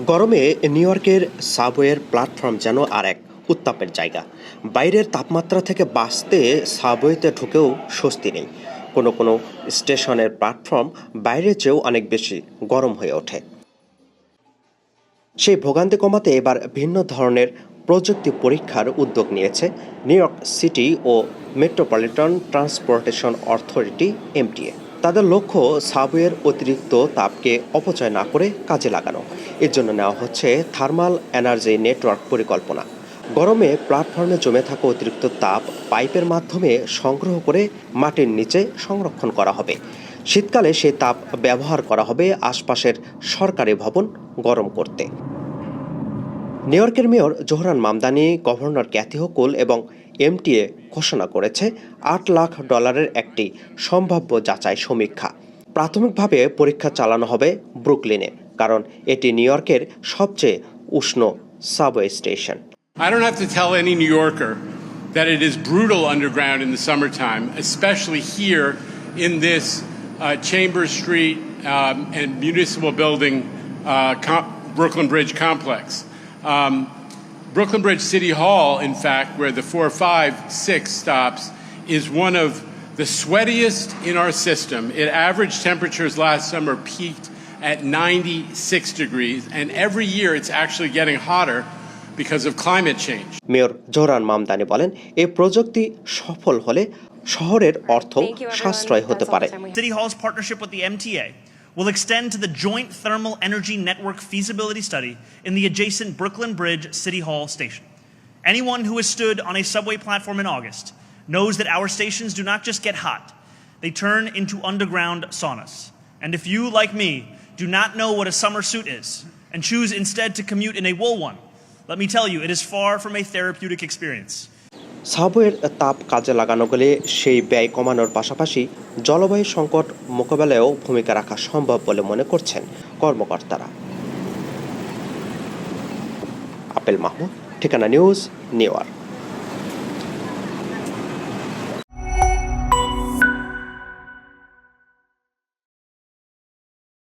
গরমে নিউ ইয়র্কের সাবওয়ের প্ল্যাটফর্ম যেন আর এক উত্তাপের জায়গা। বাইরের তাপমাত্রা থেকে বাঁচতে সাবওয়েতে ঢুকেও স্বস্তি নেই। কোনো কোনো স্টেশনের প্ল্যাটফর্ম বাইরের চেয়েও অনেক বেশি গরম হয়ে ওঠে। সেই ভোগান্তি কমাতে এবার ভিন্ন ধরনের প্রযুক্তি পরীক্ষার উদ্যোগ নিয়েছে নিউ ইয়র্ক সিটি ও মেট্রোপলিটন ট্রান্সপোর্টেশন অথরিটি এমটিএ। তাদের লক্ষ্য সাবওয়ের অতিরিক্ত তাপকে অপচয় না করে কাজে লাগানো। এর জন্য নেওয়া হচ্ছে থার্মাল এনার্জি নেটওয়ার্ক পরিকল্পনা। গরমে প্ল্যাটফর্মে জমে থাকা অতিরিক্ত তাপ পাইপের মাধ্যমে সংগ্রহ করে মাটির নিচে সংরক্ষণ করা হবে। শীতকালে সেই তাপ ব্যবহার করা হবে আশপাশের সরকারি ভবন গরম করতে। নিউ ইয়র্কের mayor Zohran Mamdani, governor Kathy Hochul এবং এমটিএ ঘোষণা করেছে $8 লাখ একটি সম্ভাব্য যাচাই সমীক্ষা। প্রাথমিকভাবে পরীক্ষা চালানো হবে ব্রুকলিনে, কারণ এটি নিউ ইয়র্কের সবচেয়ে উষ্ণ subway station. I don't have to tell any New Yorker that it is brutal underground in the summertime, especially here in this Chambers Street and Municipal Building Brooklyn Bridge complex. Brooklyn Bridge City Hall, in fact, where the 4, 5, 6 stops, is one of the sweatiest in our system. Average temperatures last summer peaked at 96 degrees, and every year it's actually getting hotter because of climate change. Mayor Zohran Mamdani বলেন, এই প্রযুক্তি সফল হলে শহরের অর্থ সাশ্রয় হতে পারে। City Hall's partnership with the MTA will extend to the Joint Thermal Energy Network feasibility study in the adjacent Brooklyn Bridge City Hall station. Anyone who has stood on a subway platform in August knows that our stations do not just get hot, they turn into underground saunas. And if you, like me, do not know what a summer suit is and choose instead to commute in a wool one, let me tell you, it is far from a therapeutic experience. সাবওয়ের তাপ কাজে লাগানো গেলে সেই ব্যয় কমানোর পাশাপাশি জলবায়ু সংকট মোকাবেলায়ও ভূমিকা রাখা সম্ভব বলে মনে করছেন কর্মকর্তারা। আপেল মাহমুদ, ঠিকানা নিউজ, নিউ ইয়র্ক।